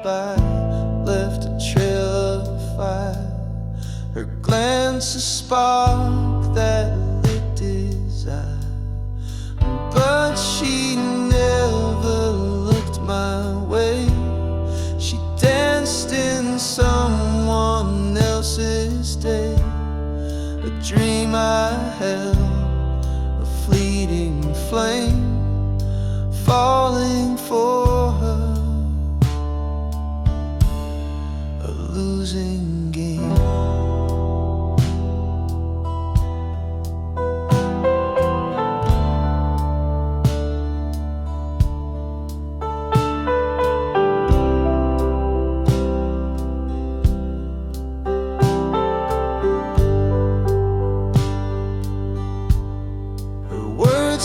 by left a trail of fire. Her glance a spark that lit desire, but she never looked my way. She danced in someone else's day, a dream I held, a fleeting flame, falling for her, a losing game.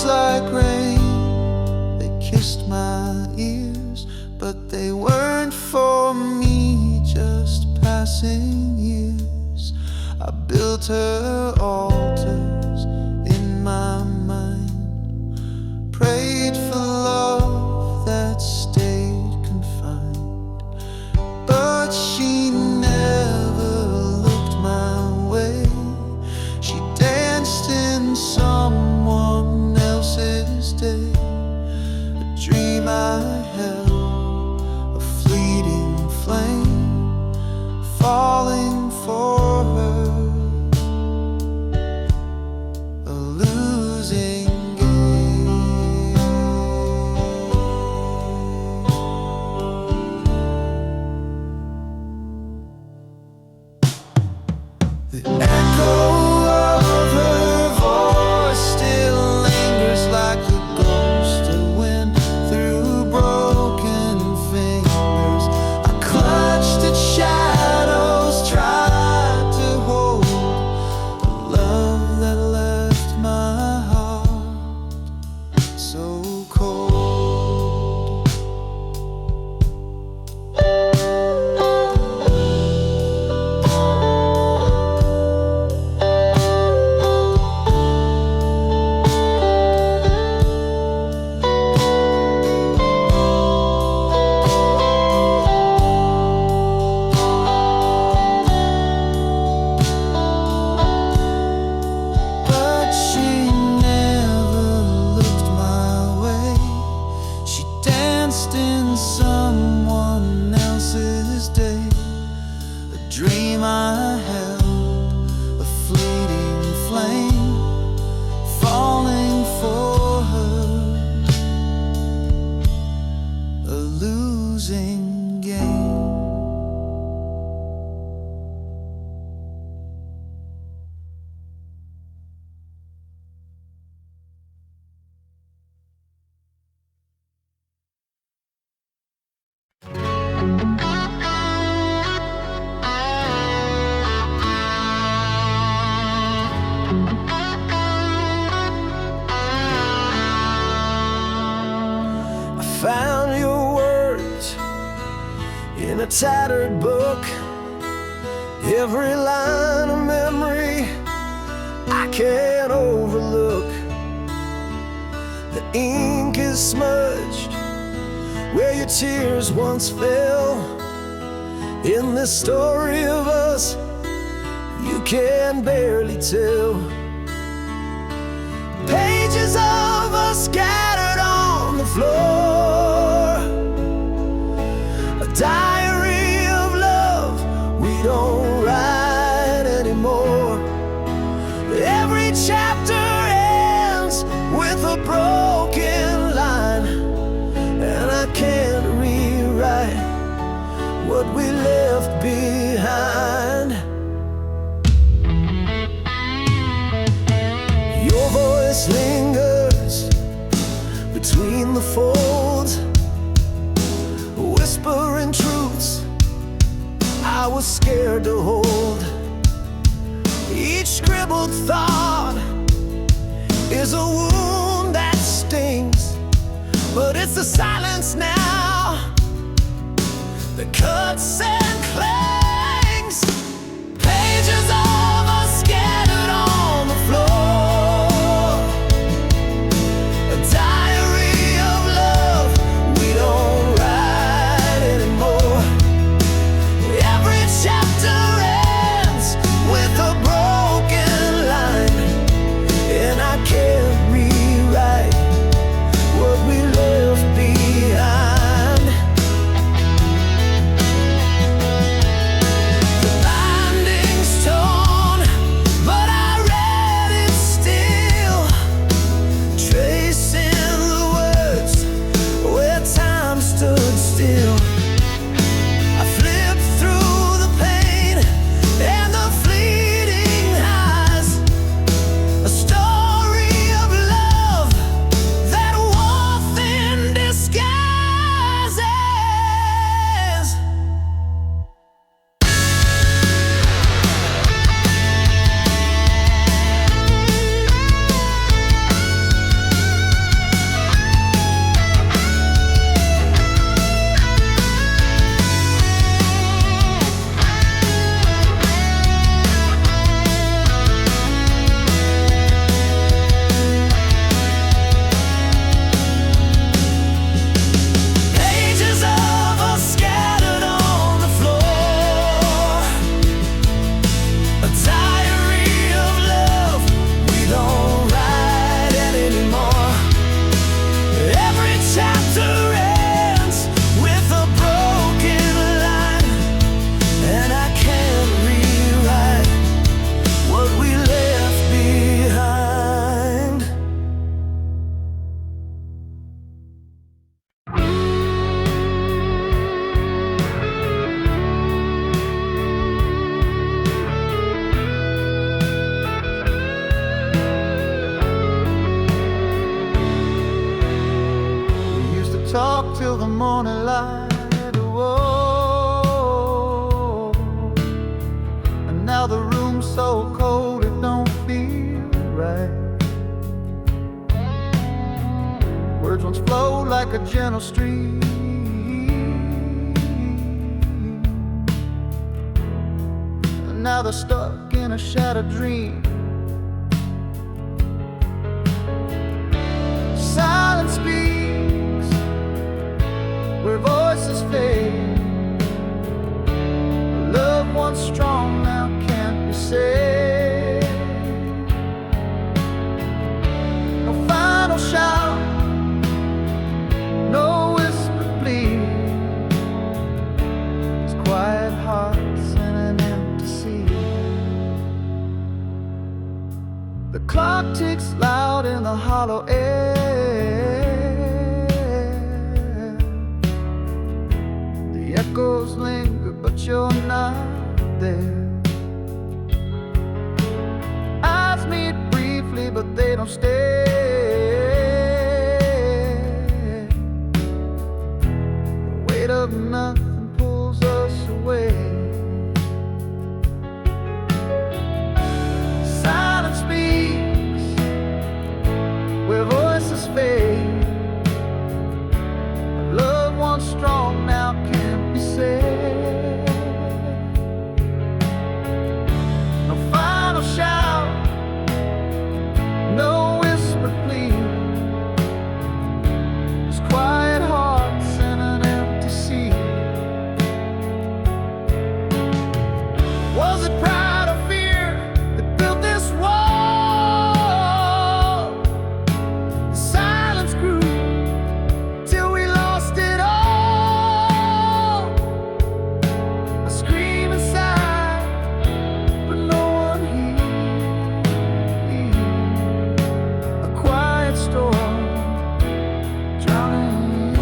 Like rain, they kissed my ears, but they weren't for me, just passing years. I built her altars in my mind, prayed for love that stayed confined, but she never looked my way. She danced in someone else's day, a dream I held, a fleeting flame, falling for her, a losing game. The echo of her voice still lingers like the ghost of wind through broken fingers. I clutched at shadows, tried to hold the love that left my heart so cold. But she never looked my way. She danced in someone else's day, a dream I held, a fleeting flame, falling for her, a losing game. I found your words in a tattered book, every line a memory I can't overlook. The ink is smudged where your tears once fell. In this story of us you can barely tell. Pages of us scattered on the floor, a diary of love we don't write anymore. Every chapter ends with a broken line, and I can't rewrite what we left behind. Your voice lingers between the folds, whispering truths I was scared to hold. Each scribbled thought is a wound that stings, but it's the silence now that cuts and clings. Pages of us scattered on the floor, a diary of love we don't write anymore. talk till the morning light. Whoa. And now the room's so cold it don't feel right. Words once flowed like a gentle stream, and now they're stuck in a shattered dream. Silence speaks where voices fade. Love once strong now can't be saved. No final shout, no whispered plea. It's quiet hearts and an empty sea. The clock ticks loud in the hollow air. The echoes linger, but you're not there. Eyes meet briefly, but they don't stay. The weight of nothing pulls us away. Silence speaks where voices fade. Love once strong now can't be saved. No final shout, no whispered plea. Just quiet hearts and an empty sea. Was it pride or fear that built this wall? The silence grew till we lost it all. I scream inside, but no one hears. A quiet storm drowning in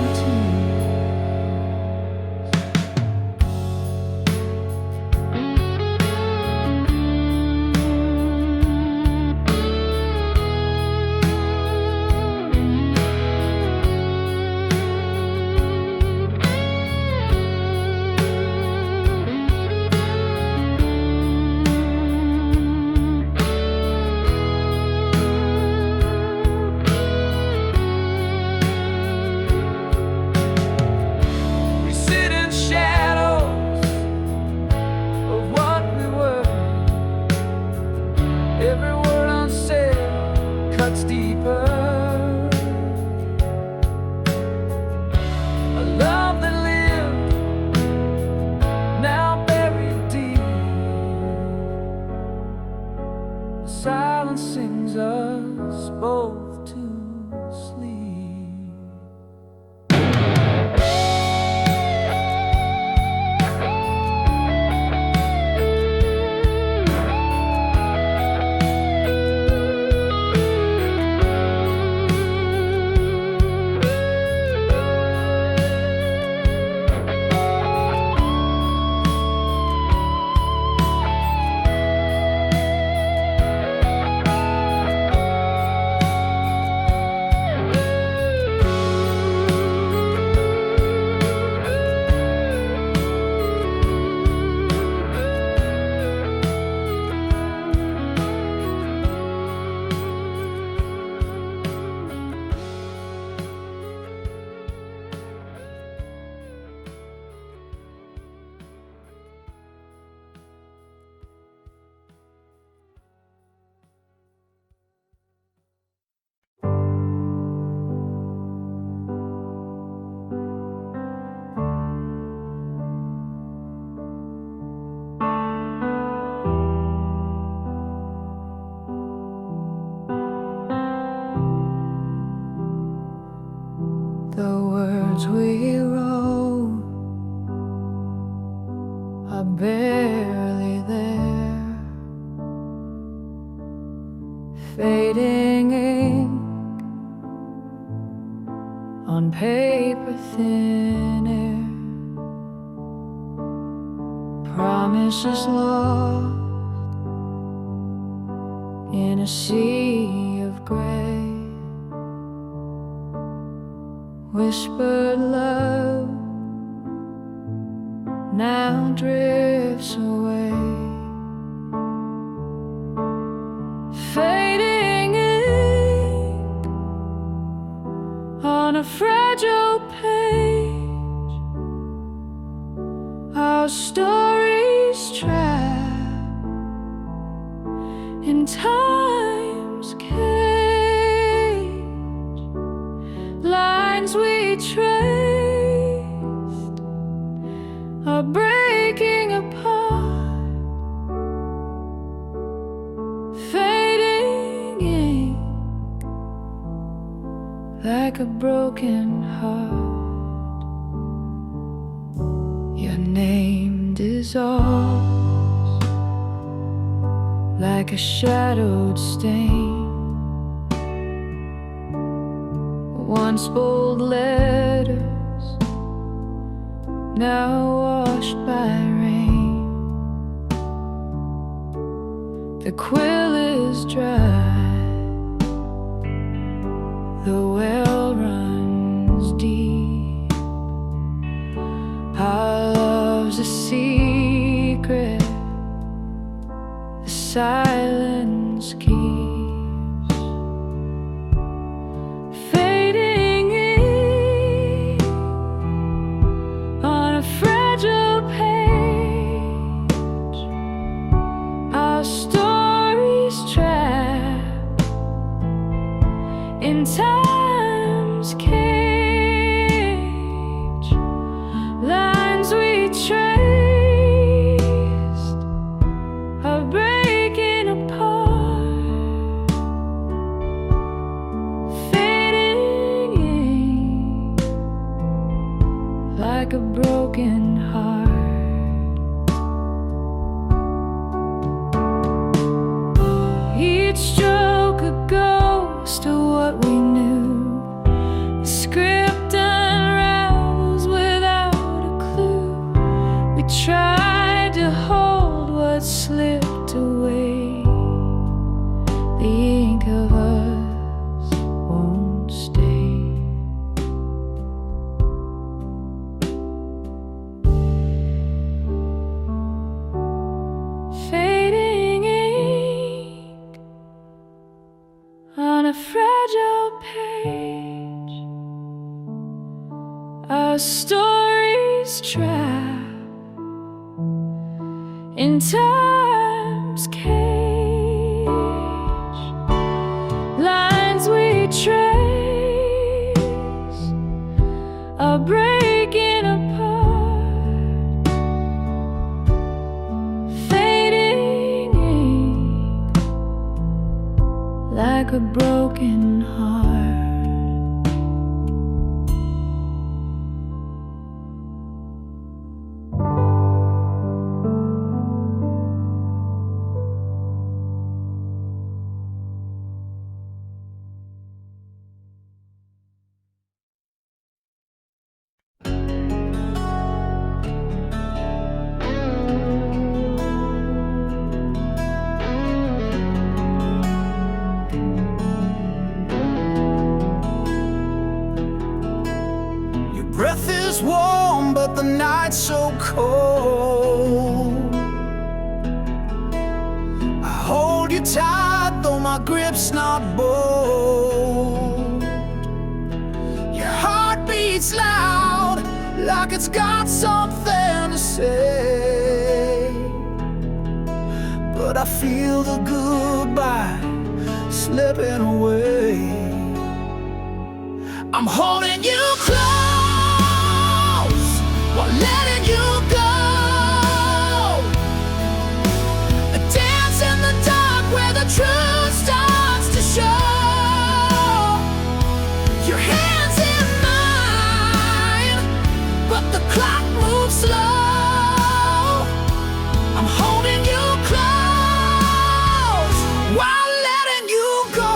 we sit in shadows of what we were. Every word unsaid cuts deeper. A love that lived, now buried deep. The silence sings us both to sleep. The words we wrote are barely there, fading ink on paper thin air, promises lost in a sea of gray. Whispered love now drifts away, fading ink on a fragile page. Our stories trapped in time's cage. Lines we traced are breaking apart, fading ink like a broken heart. Your name dissolves like a shadowed stain. Once bold letters, now washed by rain. The quill is dry, the well runs deep. Our love's a secret, the silence keeps. Fading ink on a fragile page. Our stories trapped in time's cage. Lines we traced are breaking apart, fading ink like a broken heart. Each stroke a ghost of what we knew. The script unravels without a clue. We tried to hold what slipped away. The ink of us won't stay. Fading ink on a fragile page. Our stories trapped in time's cage. Lines we trace are breaking apart, fading ink like a broken heart. Breath is warm, but the night's so cold. I hold you tight, though my grip's not bold. Your heart beats loud, like it's got something to say. But I feel the goodbye slipping away. I'm holding you close while letting you go. A dance in the dark where the truth starts to show. Your hands in mine, but the clock moves slow. I'm holding you close while letting you go.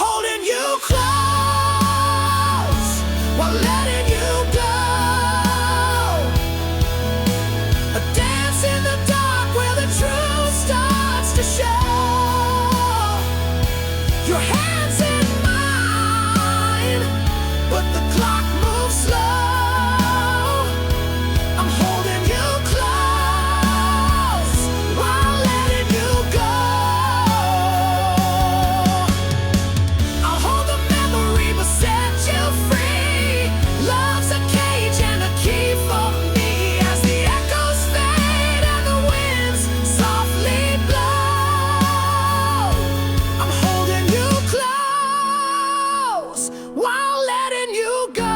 holding you close while letting you go. A dance in the dark where the truth starts to show. Your hands in mine, but the clock moves slow. I'm holding you close while letting you go. I'll hold the memory but set you free. Love's a cage and a key for me. As the echoes fade and the winds softly blow, I'm holding you close while letting you go.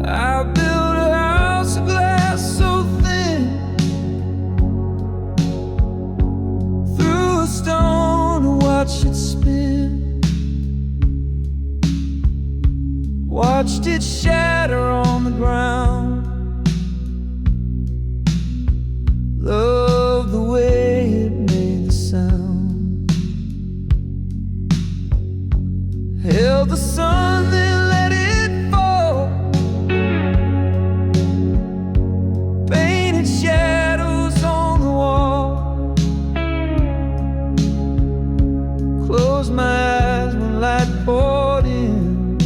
I built a house of glass so thin, threw a stone to watch it spin, watched it shatter on the ground. Loved the way it made the sound. Held the sun, then let it fall. Painted shadows on the wall. Closed my eyes when light poured in.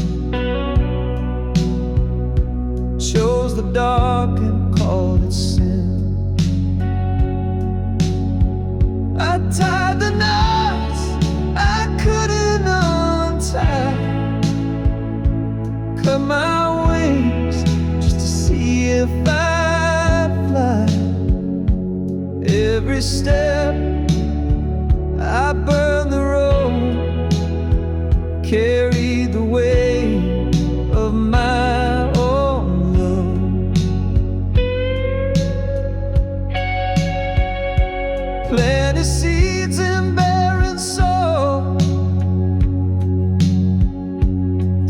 Chose the dark and called it sin. I tied the knots I couldn't untie. Cut my wings just to see if I'd fly. Every step I burned the road, carried the weight of my own love. Planted seeds in barren soil,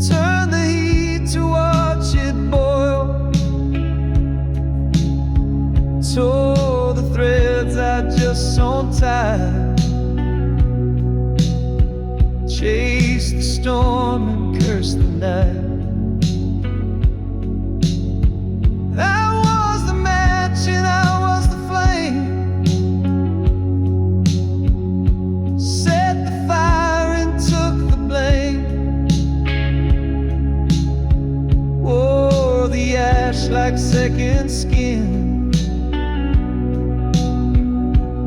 turn the heat to watch it boil. Tore the threads I just sewn tight. Chased the storm and cursed the night. I was the match and I was the flame. Set the fire and took the blame. Wore the ash like second skin.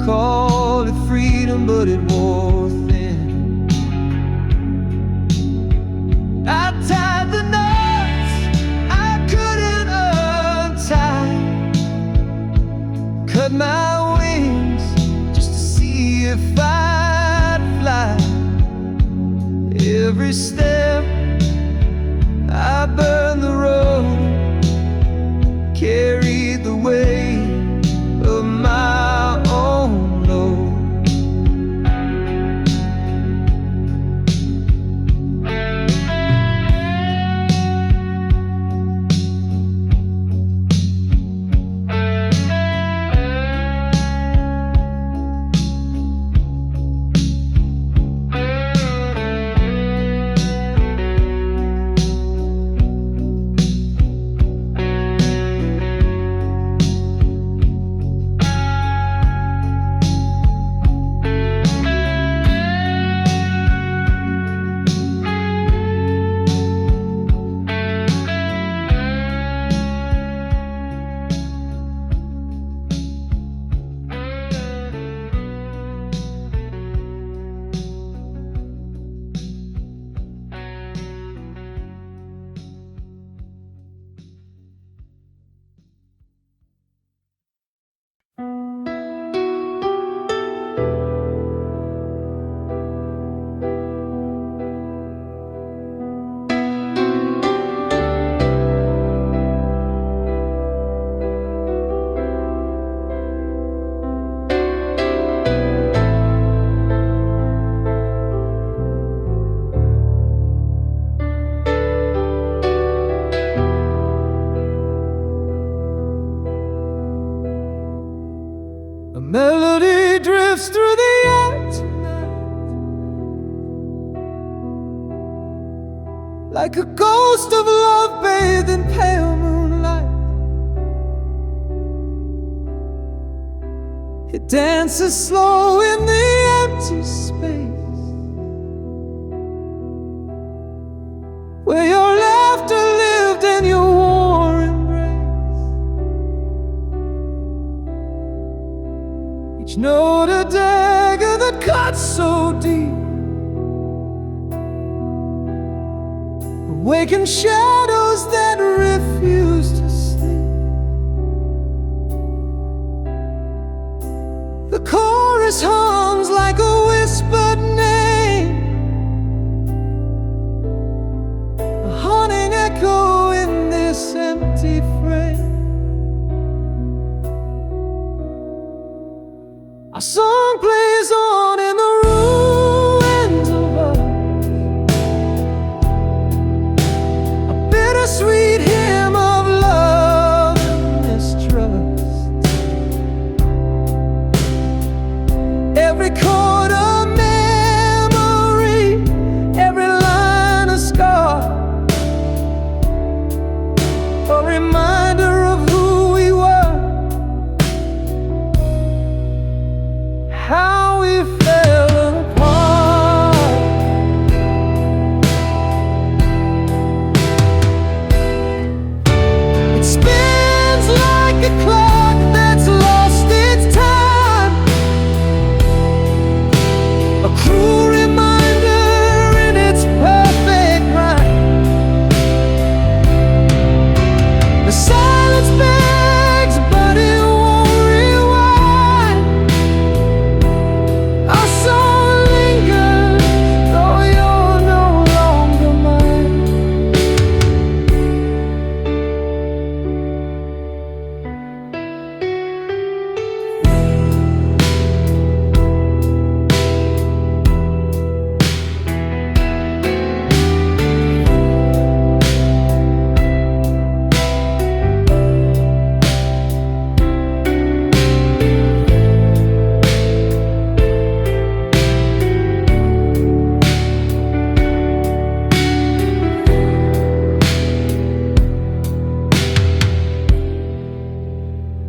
Called it freedom, but it wore thin. I tied the knots I couldn't untie. Cut my wings just to see if I'd fly. Every step I burned the road, carried the weight of my own load. like a ghost of love bathed in pale moonlight. It dances slow in the empty space where your laughter lived and your warm embrace. Each note a dagger that cuts so deep, awaken shadows that refuse to sleep. The chorus hums like a whispered name, a haunting echo in this empty frame. Our song plays on in the ruins of us, a bittersweet hymn of love and mistrust. Every chord a memory, every line a scar, a reminder of who we were, how we fell apart. It spins like a clock that's lost its time, a cruel reminder in its perfect rhyme. The silence begs, but it won't rewind. Our soul lingers, though you're no longer mine.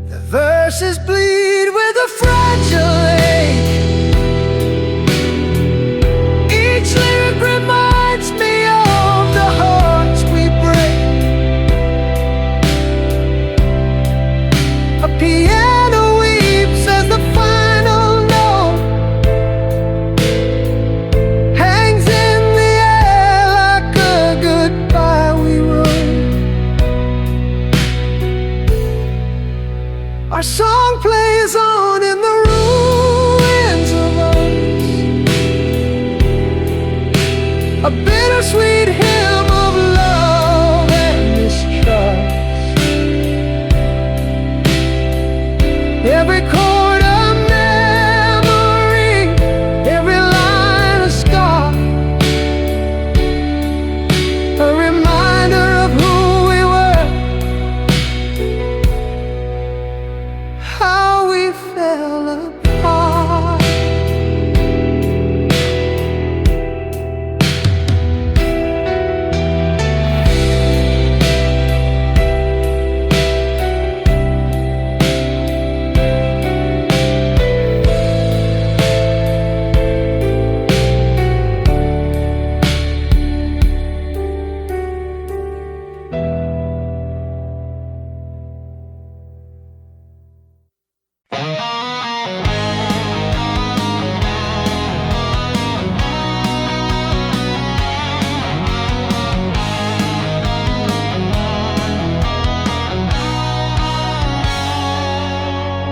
The verses bleed with a fragile ache. Each lyric reminds me of the hearts we break. A piano weeps as the final note hangs in the air like a goodbye we wrote. Our song plays on in the ruins of us, a bittersweet hymn of love and mistrust. Every chord a memory, every line a scar, a reminder of who we were, how we fell apart.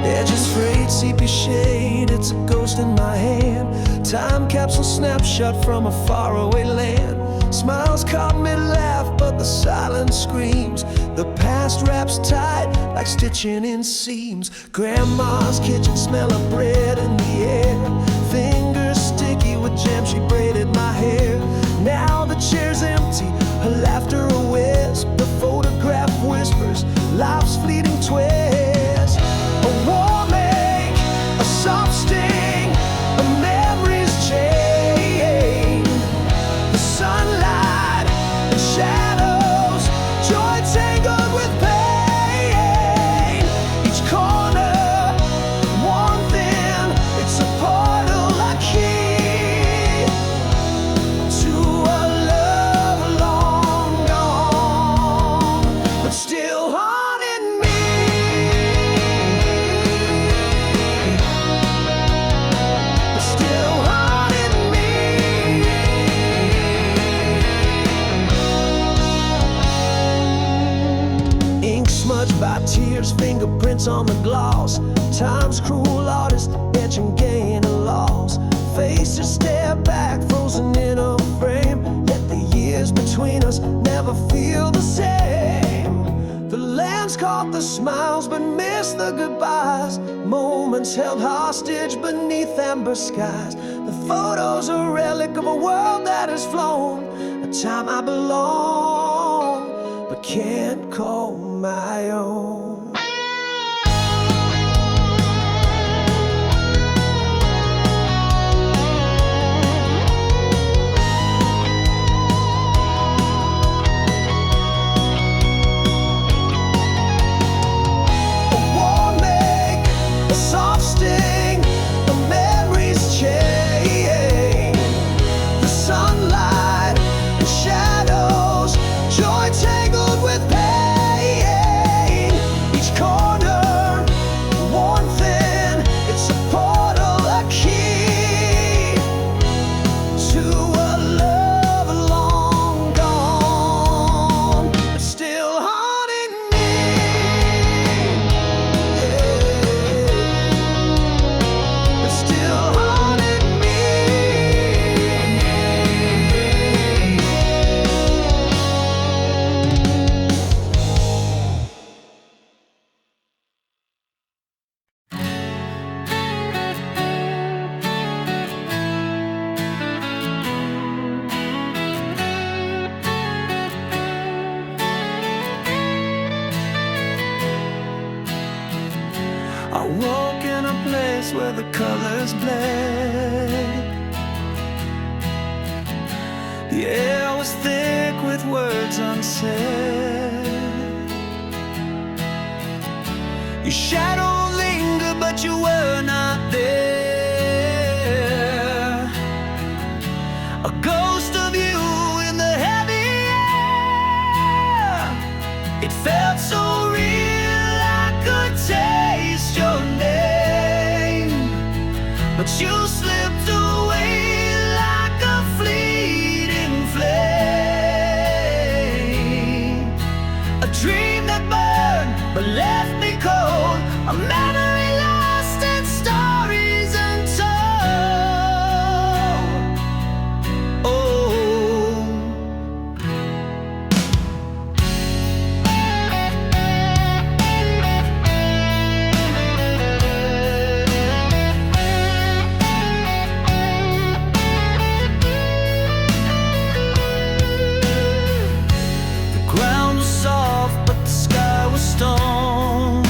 Edges frayed, sepia shade, it's a ghost in my hand. Time capsule snapshot from a faraway land. Smiles caught mid-laugh, but the silence screams. The past wraps tight like stitching in seams. Grandma's kitchen, smell of bread in the air. Fingers sticky with jam, she braided my hair. Now the chair's empty, her laughter a wisp. The photograph whispers life's fleeting twist. A warm ache, a soft sting, a memory's chain. The sunlight tangled with pain. Each corner, one thing, it's a portal, a key to a love long gone, but still haunting me. But still haunting me. Ink smudged by tears, fingerprints on the gloss. Time's cruel artist, etching gain and loss. Faces stare back, frozen in a frame. Yet the years between us never feel the same. The lands caught the smiles but missed the goodbyes. Moments held hostage beneath amber skies. The photos a relic of a world that has flown. A time I belong but can't call my own. A war make, a soft sting, the memories chain. The sunlight, the shadows, joy tangled with pain. Each corner, one thing, it's a portal, a key to a love long gone, but still haunting me. But still haunting me. I walk in a place where the colors blend. The air was thick with words unsaid. Your shadow lingered, but you were not there. A ghost of you in the heavy air. It felt so real, I could taste your name, but you slipped away like a fleeting flame. A dream that burned but left me cold. A memory lost and stories untold. Oh. The ground was soft, but the sky was stone.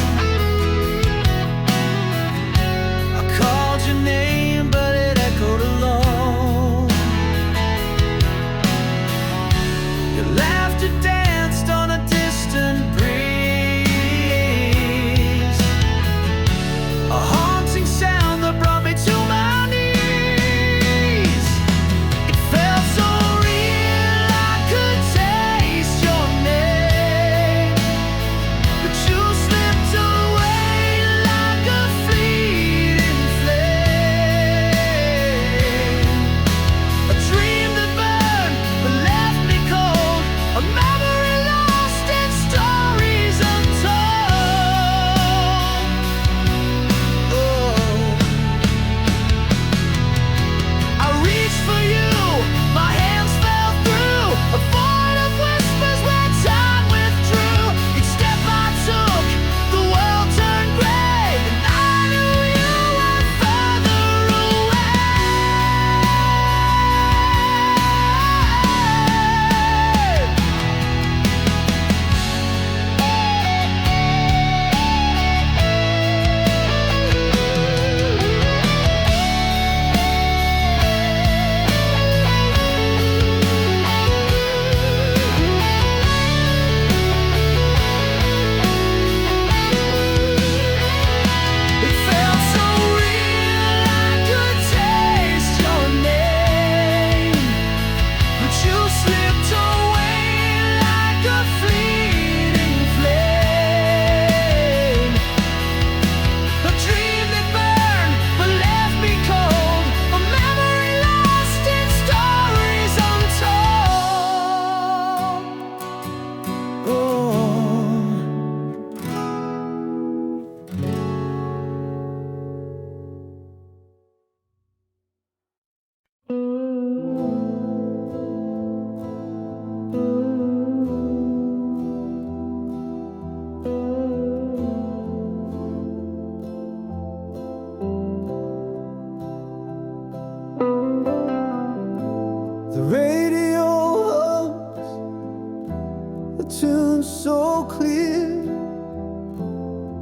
clear.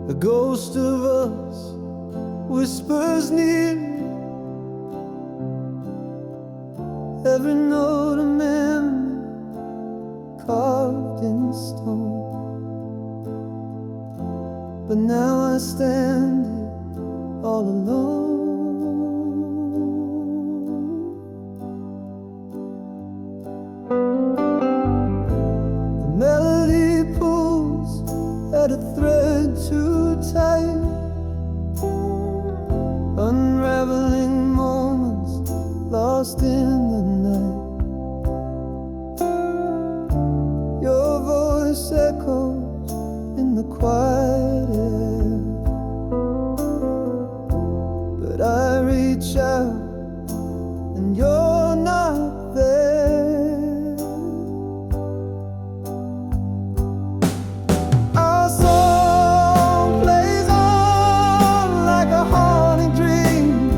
The ghost of us whispers near. Every note a memory carved in stone. But now I stand here all alone. The melody pulls at a thread too tight, unraveling moments lost in the night. Your voice echoes in the quiet air, but I reach out and you're not there. Our song plays on like a haunting dream,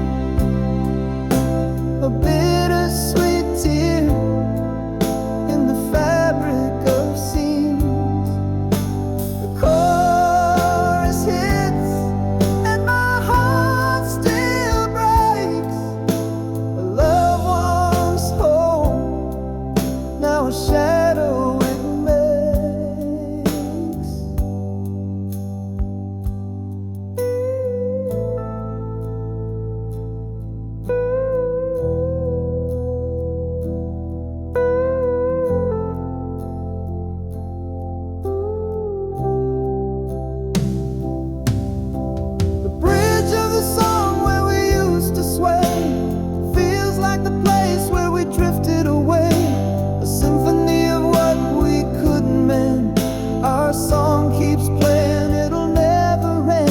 a bittersweet tear in the fabric of scenes. The chorus hits and my heart still breaks. A loved one's home, now a shadow it makes. The bridge of the song where we used to sway feels like the place where we drifted away. A symphony of what we couldn't mend. Our song keeps playing, it'll never end.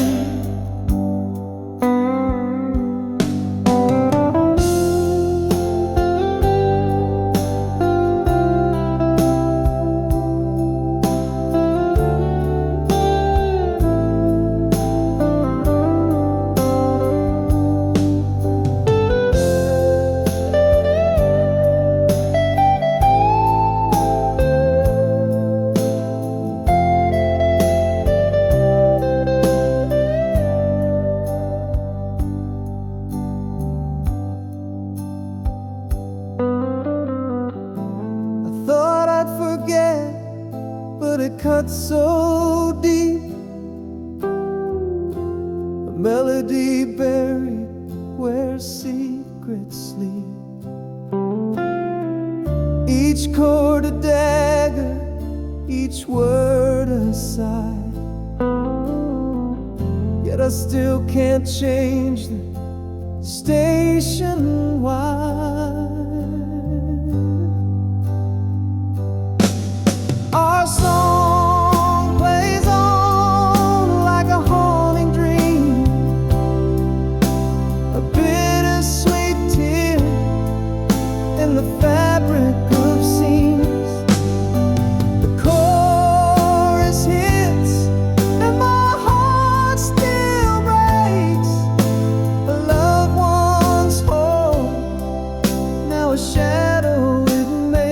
I thought I'd forget, but it cuts so deep. A melody buried where secrets sleep. Each chord a dagger, each word a sigh. Yet I still can't change the station wide. Our song plays on like a haunting dream, a bittersweet tear in the fabric of scenes. The chorus hits and my heart still breaks. A loved one's home, now a shadow it makes.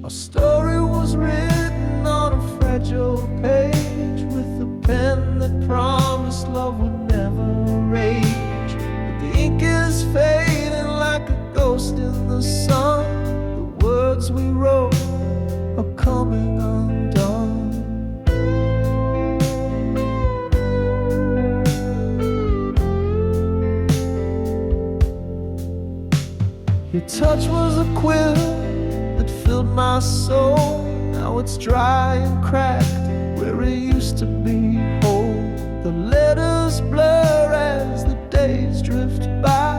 Our story was written on a fragile page with a pen that promised love would never rage. But the ink is fading like a ghost in the sun. The words we wrote are coming undone. Your touch was a quill that filled my soul. Now it's dry and cracked where it used to be whole. The letters faces blur as the days drift by.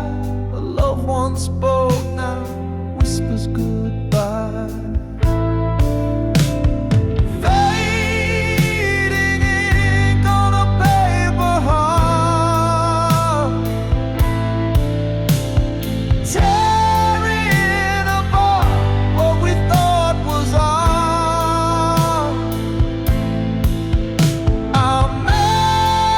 A loved one spoke, now whispers goodbye. Fading ink on a paper heart, tearing apart what we thought was art. Our masterpiece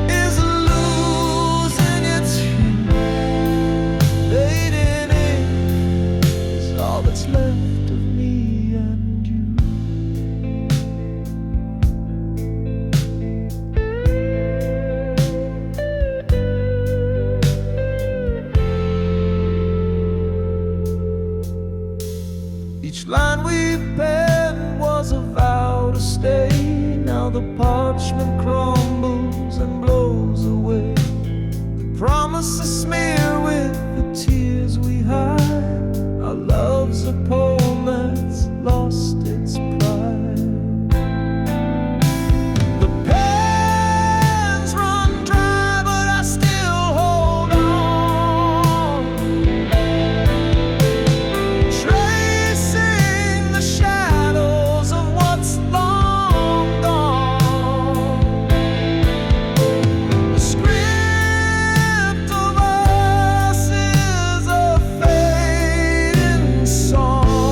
is losing its hue. Fading ink is all that's left of me and you. Each line we penned was a vow to stay. Now the parchment crumbles and blows away. The promises smear with the tears we hide. Our love's a poem that's lost its pride. The pens run dry, but I still hold on, tracing the shadows of what's long gone. The script of us is a fading song.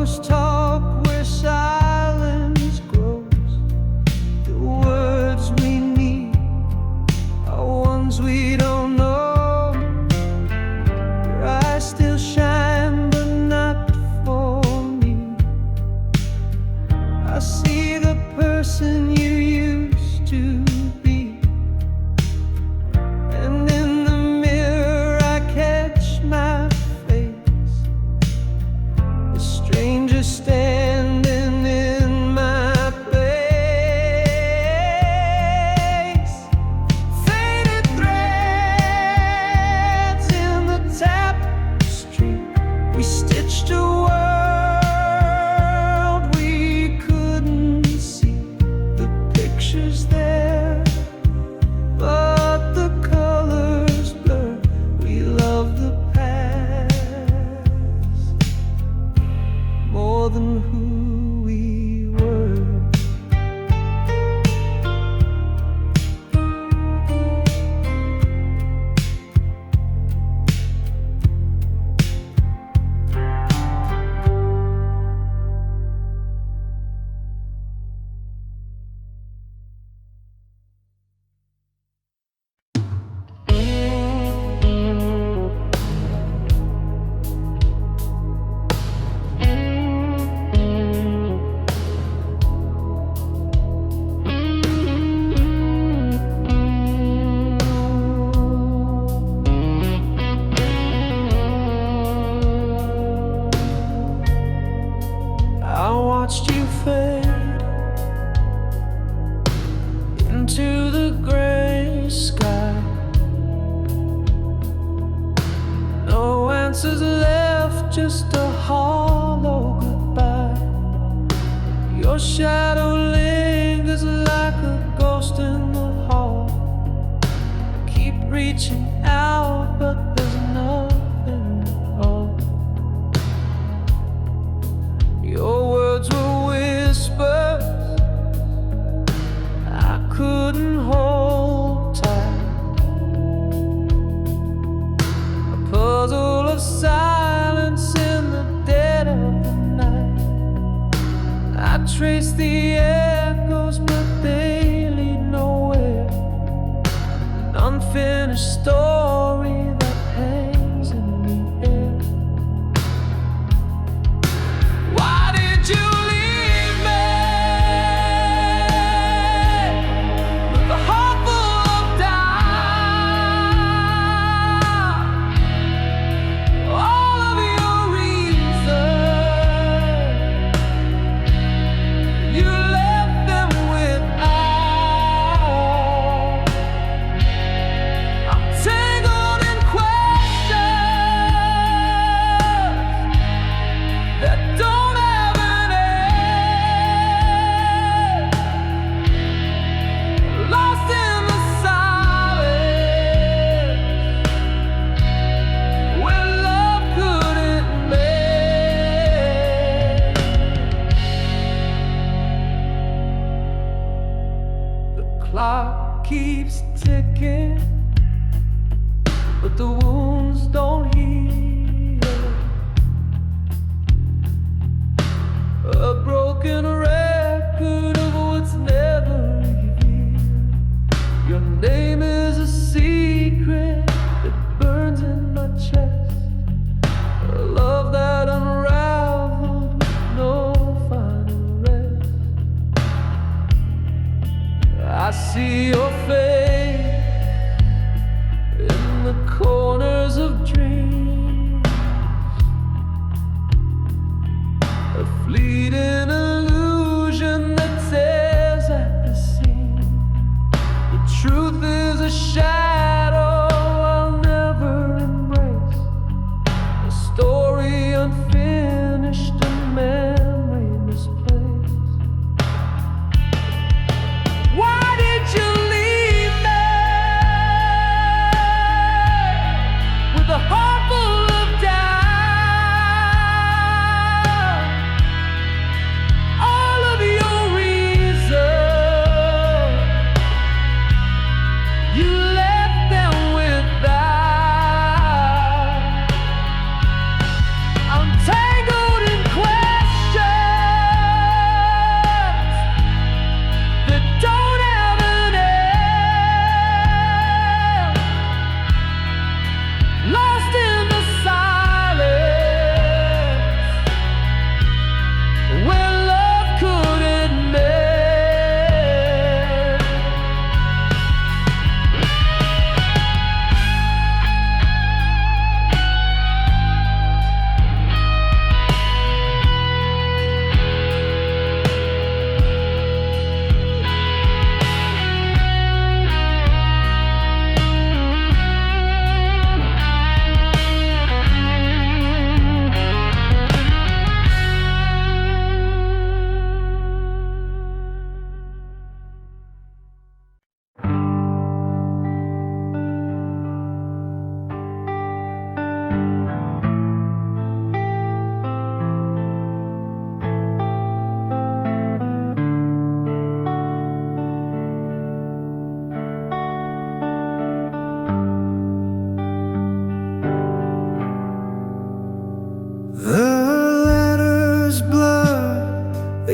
must talk where silence grows. The words we need are ones we don't know. Your eyes still shine, but not for me. I see the person you used to be, and in the mirror I catch my face, a stranger standing in my place. Faded threads in the tapestry, we stitched a world we couldn't see. The pictures there, but the colors blur. We love the past more than who we were. I watched you fade into the gray sky. No answers left, just a hollow goodbye. Your shadow lingers like a ghost in the hall. Keep reaching out, but there's nothing at all. Your words were whispers I couldn't hold tight, a puzzle of silence in the dead of the night. I trace the echoes, but they lead nowhere. An unfinished story that hangs in the air. Why did you leave me with a heart full of doubt? All of your reasons, you left them without. I'm tangled in questions that don't have an end, lost in the silence where love couldn't mend. The clock keeps ticking, but the wounds don't heal. A broken record of what's never revealed. Your name is a secret that burns in my chest, a love that unraveled with no final rest. I see your face in the corners of dreams.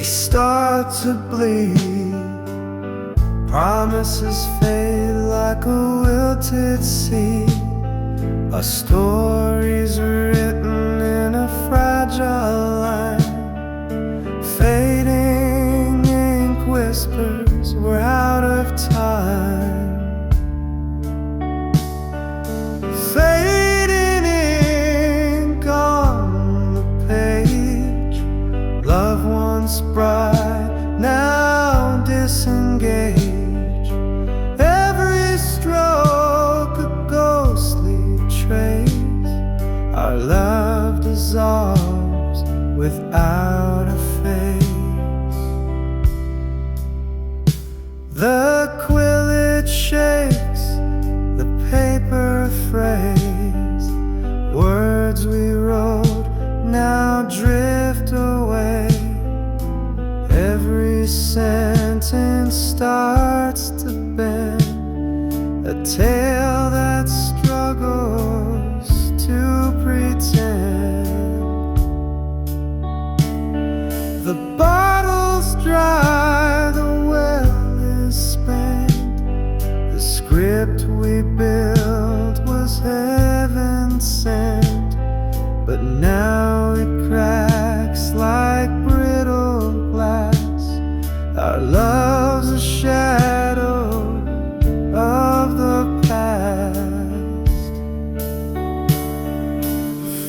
start to bleed. Promises fade like a wilted seed. Our stories written in a fragile line. Fading ink whispers we're out of time. Fading ink on the page. Love once bright, now disengaged. Every stroke a ghostly trace. Our love dissolves without a face. The quill shakes, the paper phrase. Words we wrote now drift away. Every sentence starts to bend, a tale that struggles to pretend. The bottle's dry, the well is spent. The script we built was heaven sent, but now it cracks like brittle glass. Our love's a shadow of the past.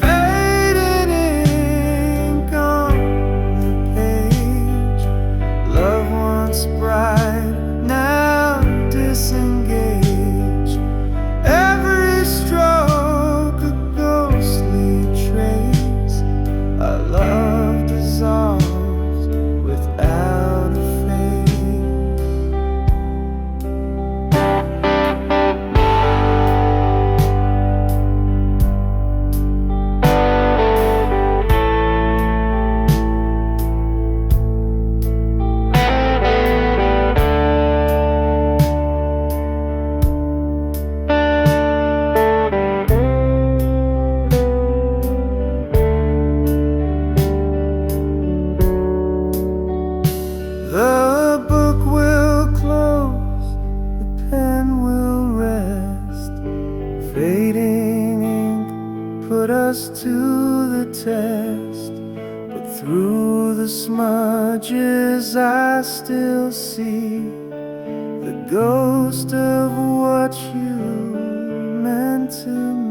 Fading ink on the page. Love once bright, now disengaged. Every stroke a ghostly trace. Our love dissolves without a face. The book will close, the pen will rest. Fading ink put us to the test, but through the smudges I still see the ghost of what you meant to me.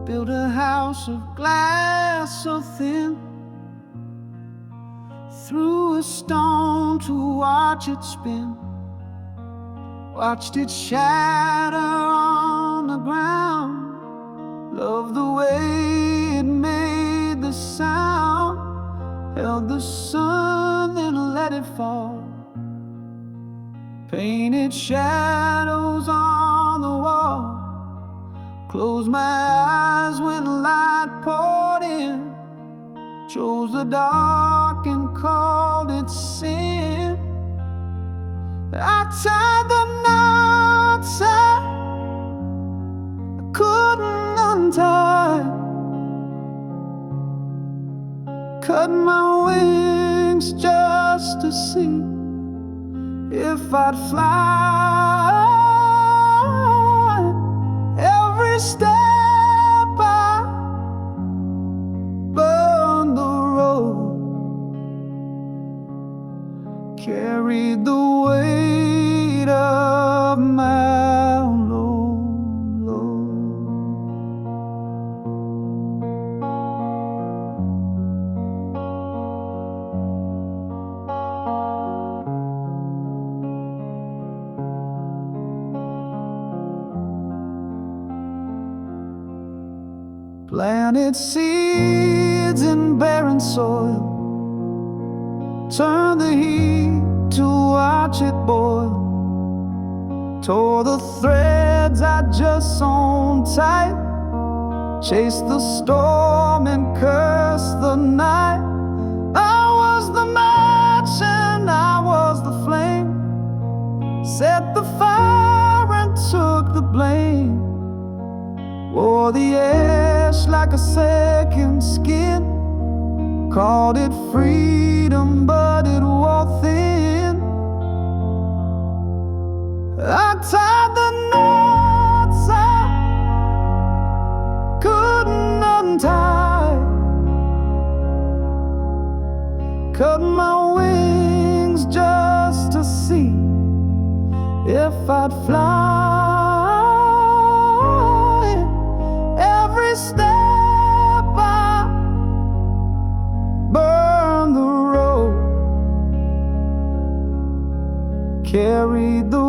Built a house of glass so thin, threw a stone to watch it spin. Watched it shatter on the ground. Loved the way it made the sound. Held the sun, then let it fall. Painted shadows on the wall. Closed my eyes when light poured in. Chose the dark and called it sin. I tied the knots I couldn't untie. Cut my wings just to see if I'd fly. Every step I burned the road, carried the weight of my own load. Planted seeds in barren soil, Turn the heat to watch it boil. Tore the threads I just sewn tight. Chase the storm and curse the night. I was the match and I was the flame. Set the fire and took the blame. Wore the ash like a second skin. Called it freedom, but it wore thin. I tied the knots I couldn't untie. Cut my wings just to see if I'd fly. Every step I burned the road, carried the